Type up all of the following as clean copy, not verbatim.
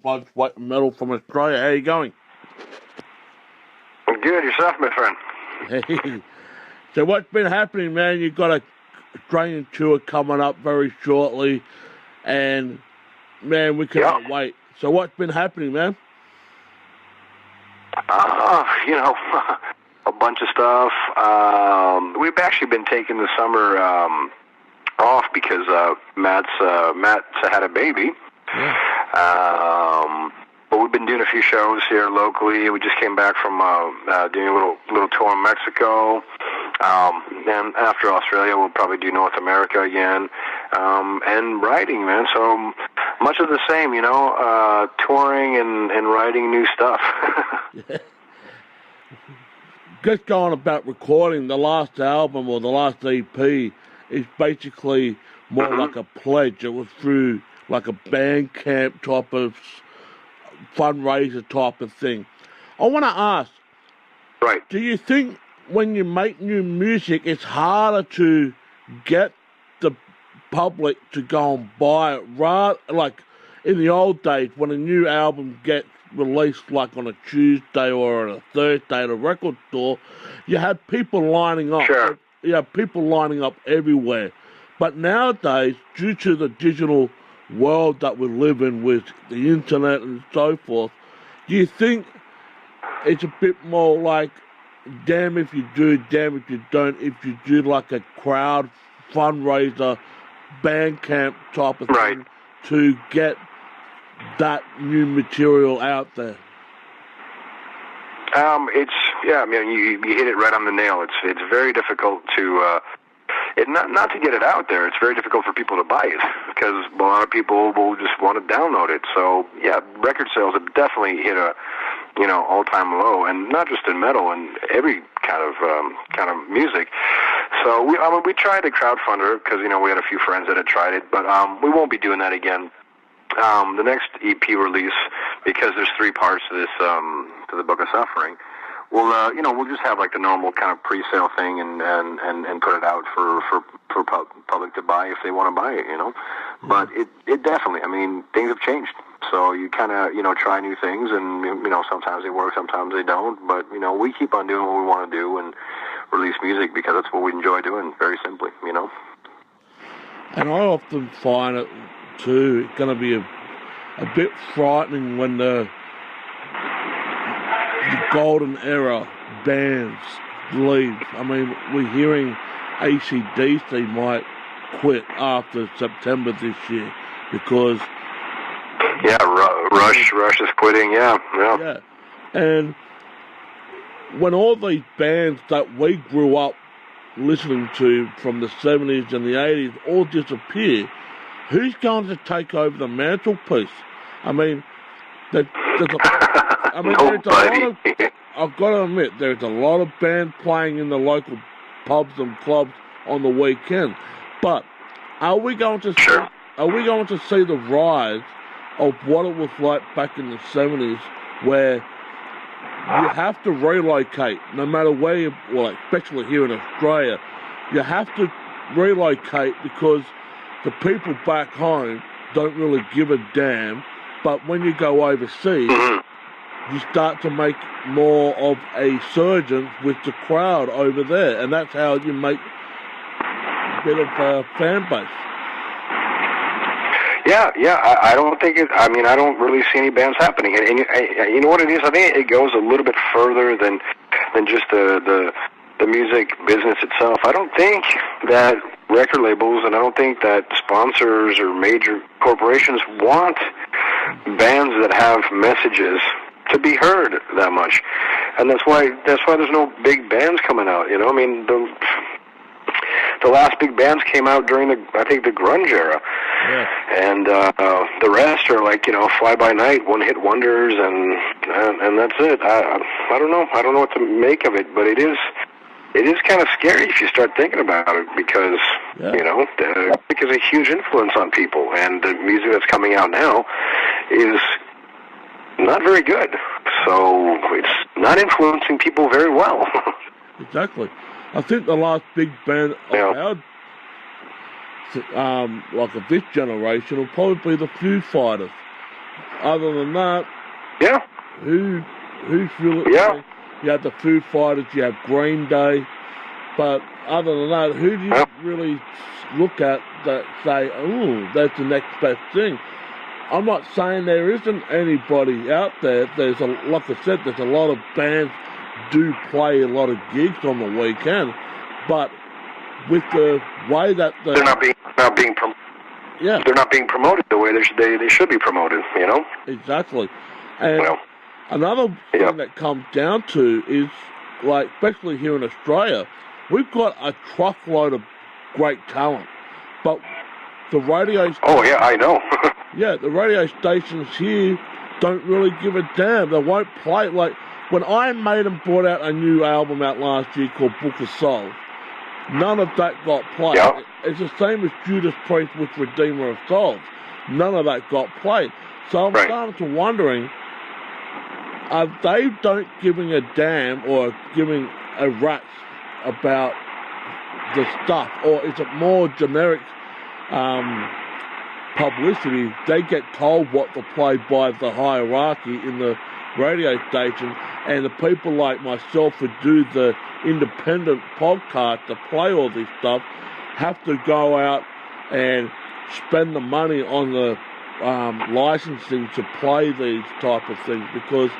Blood, Sweat and Metal from Australia. How you going? I'm good. Yourself, my friend? Hey. So what's been happening, man? You've got a Australian tour coming up very shortly, and, man, we cannot wait. So what's been happening, man? A bunch of stuff. We've actually been taking the summer off because Matt's had a baby. Yeah. But we've been doing a few shows here locally. We just came back from doing a little tour in Mexico. And after Australia, we'll probably do North America again. And writing, man. So much of the same, touring and writing new stuff. Yeah. Just going about recording the last album or the last EP is basically more like a pledge. It was through like a band camp type of fundraiser type of thing. I want to ask, right? Do you think when you make new music, it's harder to get the public to go and buy it? Rather, like in the old days, when a new album gets released, like on a Tuesday or on a Thursday at a record store, you have people lining up. Sure. You have people lining up everywhere. But nowadays, due to the digital world that we live in with the internet and so forth, do you think it's a bit more like, damn if you do, damn if you don't, if you do like a crowd fundraiser, band camp type of thing to get that new material out there? You hit it right on the nail. It's very difficult to not to get it out there. It's very difficult for people to buy it because a lot of people will just want to download it. So yeah, record sales have definitely hit a all-time low, and not just in metal, and every kind of music. So we tried the crowdfunder because we had a few friends that had tried it, but we won't be doing that again. The next EP release, because there's 3 parts to this to the Book of Suffering, we'll just have like the normal kind of pre-sale thing and put it out for public to buy if they want to buy it, But it definitely, things have changed. So you kind of, try new things, and, sometimes they work, sometimes they don't. But, we keep on doing what we want to do and release music because that's what we enjoy doing, very simply, And I often find it, too, it's going to be a bit frightening when the golden era bands leave. We're hearing AC/DC might quit after September this year because... Yeah, Rush is quitting, yeah. And when all these bands that we grew up listening to from the 70s and the 80s all disappear, who's going to take over the mantelpiece? There's a lot of, I've got to admit, there's a lot of bands playing in the local pubs and clubs on the weekend. But are we going to see the rise of what it was like back in the 70s, where you have to relocate no matter where you, especially here in Australia, you have to relocate because the people back home don't really give a damn, but when you go overseas, you start to make more of a surgeon with the crowd over there, and that's how you make a bit of a fan base. Yeah. I don't think it. I don't really see any bands happening. And you know what it is? I think it goes a little bit further than just the music business itself. I don't think that record labels, and I don't think that sponsors or major corporations want bands that have messages to be heard that much, and that's why there's no big bands coming out. The last big bands came out during the grunge era. Yeah. And the rest are like, fly-by-night, one-hit wonders, and that's it. I don't know. I don't know what to make of it, but it is kind of scary if you start thinking about it because, music is a huge influence on people, and the music that's coming out now is not very good. So it's not influencing people very well. Exactly. I think the last big band of this generation will probably be the Foo Fighters. other than that, Yeah. who's really? Yeah. You have the Foo Fighters, you have Green Day, but other than that, who do you really look at that say, oh, that's the next best thing? I'm not saying there isn't anybody out there. Like I said, there's a lot of bands do play a lot of gigs on the weekend, but with the way that they're not being they're not being promoted the way they should be promoted. You know. Exactly, and another thing that comes down to is, like, especially here in Australia, we've got a truckload of great talent, but the radio... Oh, yeah, I know. Yeah, the radio stations here don't really give a damn. They won't play. Like, when Iron Maiden brought out a new album out last year called Book of Soul, none of that got played. Yeah. It's the same as Judas Priest with Redeemer of Souls. None of that got played. So I'm starting to wondering, are they don't giving a damn or giving a rat's about the stuff, or is it more generic publicity? They get told what to play by the hierarchy in the radio station, and the people like myself who do the independent podcast to play all this stuff have to go out and spend the money on the licensing to play these type of things, because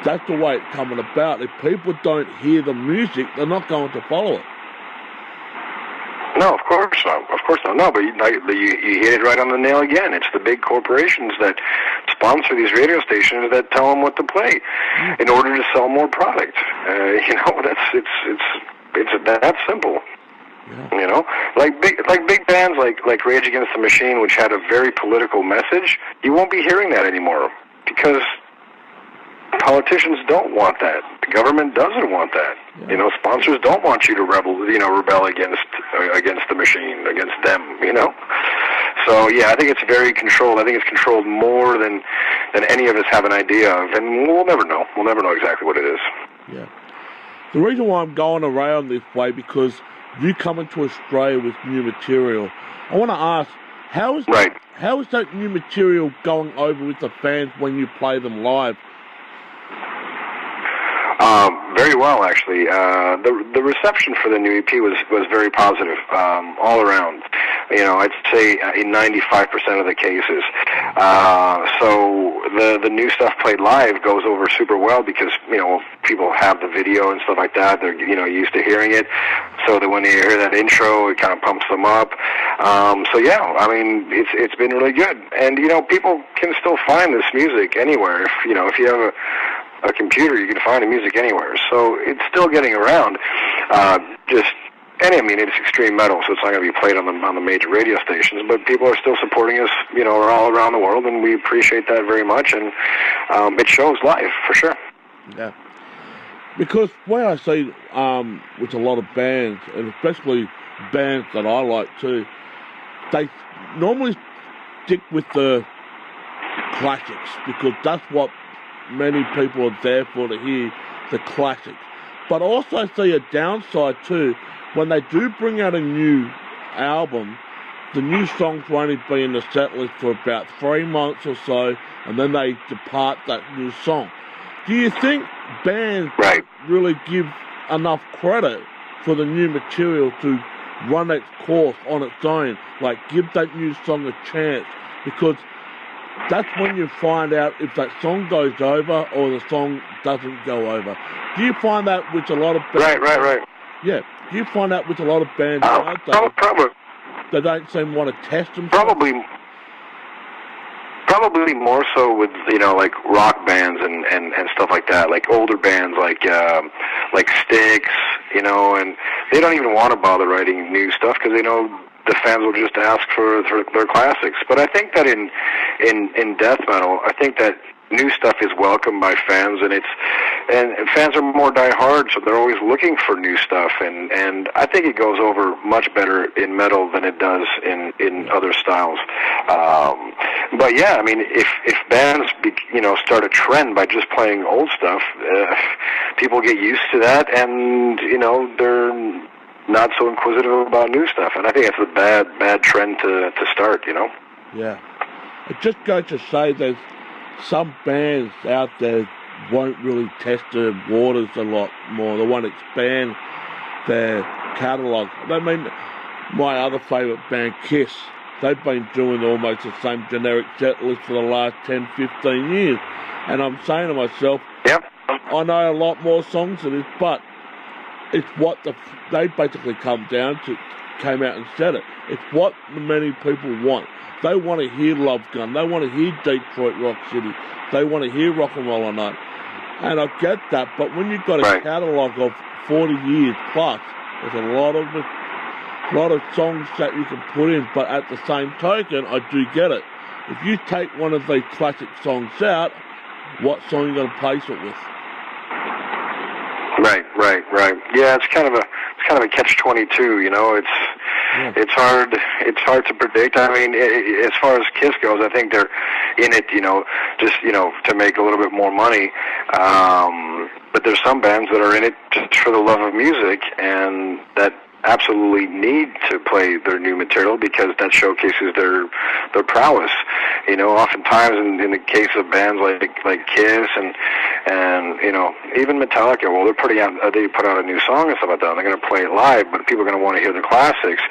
that's the way it's coming about. If people don't hear the music, they're not going to follow it. No, of course not. Of course not. No, but you hit it right on the nail again. It's the big corporations that sponsor these radio stations that tell them what to play in order to sell more product. You know, it's that simple. Yeah. You know, like big bands like Rage Against the Machine, which had a very political message. You won't be hearing that anymore because politicians don't want that. The government doesn't want that. Yeah. You know, sponsors don't want you to rebel against the machine, against them, you know? So, yeah, I think it's very controlled. I think it's controlled more than any of us have an idea of, and we'll never know. We'll never know exactly what it is. Yeah. The reason why I'm going around this way, because you come into Australia with new material. I want to ask, how is that new material going over with the fans when you play them live? Very well, actually. The reception for the new EP was very positive all around. You know, I'd say in 95% of the cases. So the new stuff played live goes over super well because, you know, people have the video and stuff like that. They're, you know, used to hearing it. So that when they hear that intro, it kind of pumps them up. So yeah, I mean, it's been really good. And, you know, people can still find this music anywhere. If you have a computer, you can find the music anywhere. So it's still getting around. And I mean, it's extreme metal, so it's not going to be played on the major radio stations. But people are still supporting us, you know, all around the world, and we appreciate that very much. And it shows live for sure. Yeah, because what I see with a lot of bands, and especially bands that I like too, they normally stick with the classics because that's what many people are there for, to hear the classics. But also see a downside too. When they do bring out a new album, the new songs will only be in the set list for about 3 months or so, and then they depart that new song. Do you think bands really give enough credit for the new material to run its course on its own? Like, give that new song a chance, because that's when you find out if that song goes over or the song doesn't go over. Do you find that with a lot of bands? Right. Yeah. Do you find that with a lot of bands probably. They don't seem to want to test them? Probably more so with, you know, like rock bands and stuff like that, like older bands like Styx, you know, and they don't even want to bother writing new stuff because they know the fans will just ask for their classics. But I think that in death metal, I think that new stuff is welcomed by fans, and fans are more die-hard, so they're always looking for new stuff, and I think it goes over much better in metal than it does in other styles. But yeah, I mean, if bands start a trend by just playing old stuff, people get used to that, and you know, they're not so inquisitive about new stuff, and I think it's a bad trend to start, you know. Yeah, it just goes to say there's some bands out there won't really test their waters a lot more. They won't expand their catalogue. I mean, my other favourite band, Kiss, they've been doing almost the same generic set list for the last 10, 15 years. And I'm saying to myself, Yep. I know a lot more songs than this, but it's what they basically came out and said it. It's what many people want. They want to hear Love Gun. They want to hear Detroit Rock City. They want to hear Rock and Roll All Night. And I get that, but when you've got a catalogue of 40 years plus, there's a lot of songs that you can put in. But at the same token, I do get it. If you take one of these classic songs out, what song are you going to place it with? Right. Yeah, it's kind of a catch-22. You know, it's hard to predict. I mean, as far as Kiss goes, I think they're in it, just to make a little bit more money. But there's some bands that are in it just for the love of music, and that absolutely need to play their new material because that showcases their prowess. Oftentimes in the case of bands like Kiss and even Metallica, well, they put out a new song and stuff like that. They're going to play it live, but people are going to want to hear the classics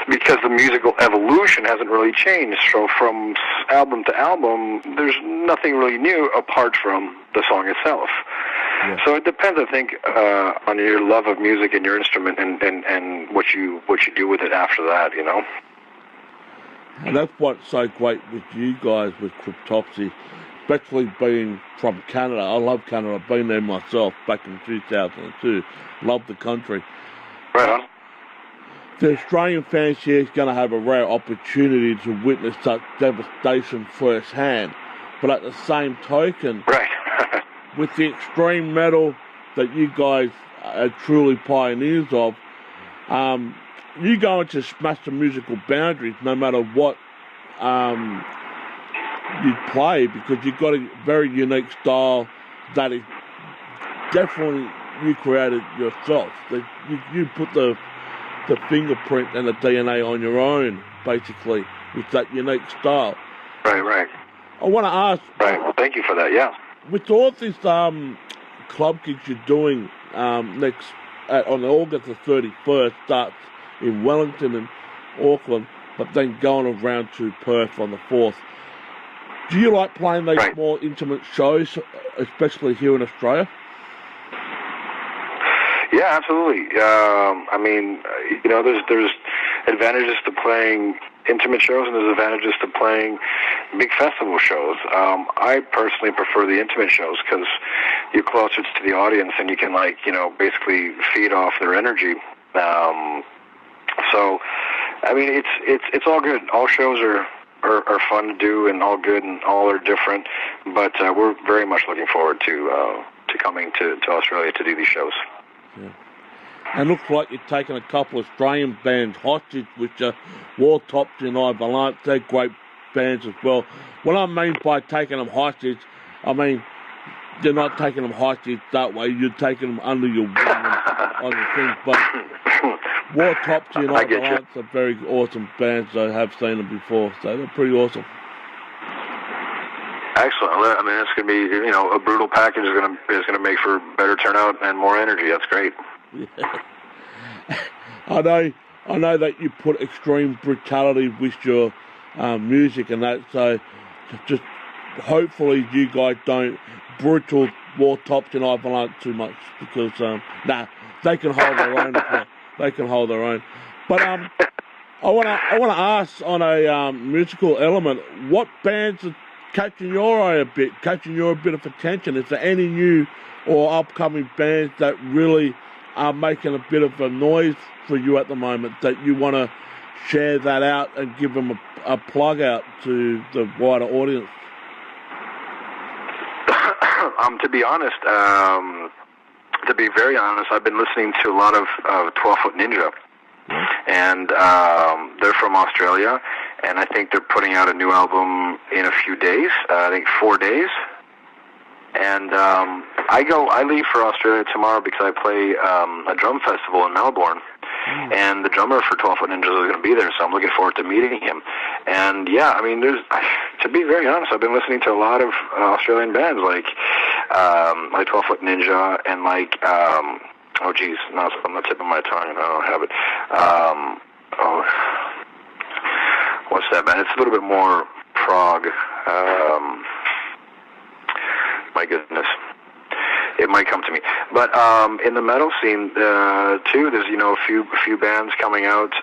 because the musical evolution hasn't really changed. So from album to album, there's nothing really new apart from the song itself. Yeah. So it depends, I think, on your love of music and your instrument and what you do with it after that, And that's what's so great with you guys with Cryptopsy, especially being from Canada. I love Canada. I've been there myself back in 2002. Love the country. Right on. The Australian fans here is going to have a rare opportunity to witness such devastation firsthand. But at the same token, right. with the extreme metal that you guys are truly pioneers of, you're going to smash the musical boundaries no matter what you play, because you've got a very unique style that is definitely you created yourself. That you put the fingerprint and the DNA on your own, basically, with that unique style. Right. I want to ask... Right, well, thank you for that, yeah. With all these club gigs you're doing on August the 31st, starts in Wellington and Auckland, but then going around to Perth on the 4th. Do you like playing these more intimate shows, especially here in Australia? Yeah, absolutely. I mean, there's advantages to playing intimate shows and there's advantages to playing big festival shows. I personally prefer the intimate shows because you're closer to the audience and you can basically feed off their energy. So, I mean, it's all good. All shows are fun to do and all good and all are different. But we're very much looking forward to coming to Australia to do these shows. Yeah. And looks like you're taking a couple of Australian bands hostage, which are Wartopsy and Valhalla. They're great bands as well. What I mean by taking them hostage, I mean you're not taking them hostage that way. You're taking them under your wing on the thing. But Wartopsy and Valhalla are very awesome bands. I have seen them before, so they're pretty awesome. Excellent. I mean, it's going to be, a brutal package is going to make for better turnout and more energy. That's great. Yeah. I know that you put extreme brutality with your music and that, so just hopefully you guys don't brutal Wartopsy and Valhalla too much, because they can hold their own. They can hold their own. But I want to ask on a musical element, what bands are catching your eye a bit, catching your bit of attention? Is there any new or upcoming bands that really are making a bit of a noise for you at the moment that you want to share that out and give them a plug out to the wider audience? To be honest, to be very honest, I've been listening to a lot of 12-Foot Ninja, and they're from Australia, and I think they're putting out a new album in a few days. I think 4 days. And I leave for Australia tomorrow because I play a drum festival in Melbourne, and the drummer for 12 Foot Ninjas is going to be there, so I'm looking forward to meeting him. And yeah, I mean, to be very honest, I've been listening to a lot of Australian bands like 12 Foot Ninja and like oh geez, no, it's on the tip of my tongue and I don't have it. What's that band? It's a little bit more prog. My goodness. It might come to me, but in the metal scene too, there's a few bands coming out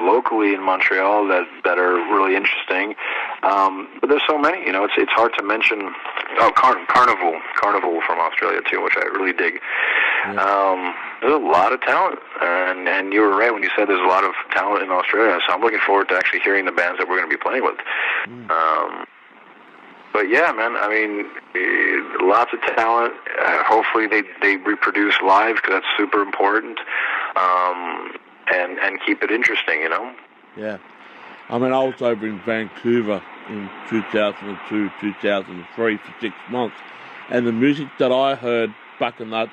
locally in Montreal that are really interesting. But there's so many, it's hard to mention. Oh, Carnival from Australia too, which I really dig. Yeah. There's a lot of talent, and you were right when you said there's a lot of talent in Australia. So I'm looking forward to actually hearing the bands that we're going to be playing with. But yeah, man, I mean, lots of talent. Hopefully they reproduce live, because that's super important, and keep it interesting, Yeah. I mean, I was over in Vancouver in 2002, 2003 for 6 months, and the music that I heard back in that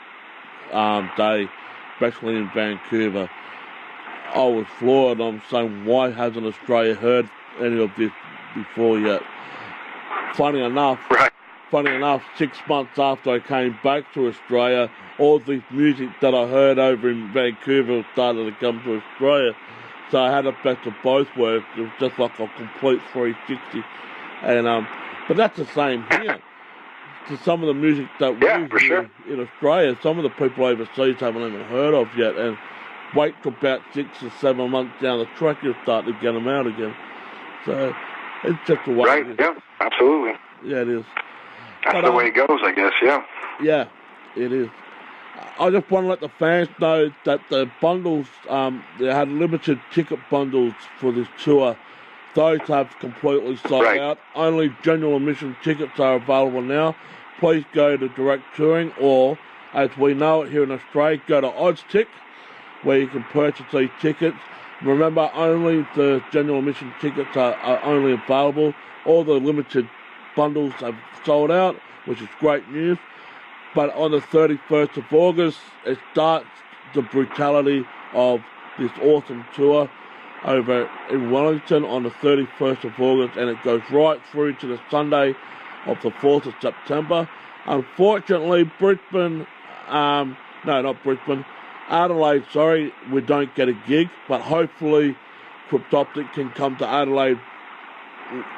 day, especially in Vancouver, I was floored. I'm saying, why hasn't Australia heard any of this before yet? Funny enough, 6 months after I came back to Australia, all this music that I heard over in Vancouver started to come to Australia. So I had a best of both worlds. It was just like a complete 360. And but that's the same here. To some of the music that we hear in Australia, some of the people overseas haven't even heard of yet. And wait till about 6 or 7 months down the track, you'll start to get them out again. So it's just the way it is. Yeah, absolutely. Yeah, it is. That's the way it goes, I guess, yeah. Yeah, it is. I just want to let the fans know that the bundles, they had limited ticket bundles for this tour. Those have completely sold out. Only general admission tickets are available now. Please go to Direct Touring, or as we know it here in Australia, go to OzTick, where you can purchase these tickets. Remember, only the general admission tickets are only available. All the limited bundles have sold out, which is great news. But on the 31st of August, it starts the brutality of this awesome tour over in Wellington on the 31st of August, and it goes right through to the Sunday of the 4th of September. Unfortunately, Adelaide, we don't get a gig, but hopefully Cryptopsy can come to Adelaide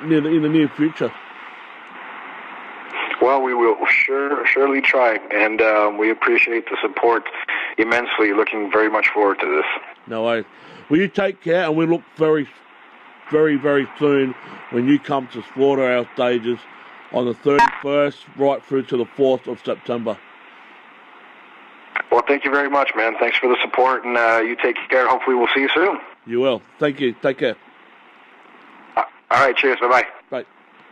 in the near future. Well, we will surely try, and we appreciate the support immensely. Looking very much forward to this. No worries. Well, you take care, and we look very, very, very soon when you come to slaughter our stages on the 31st right through to the 4th of September. Well, thank you very much, man. Thanks for the support, and you take care. Hopefully we'll see you soon. You will. Thank you. Take care. All right, cheers. Bye-bye.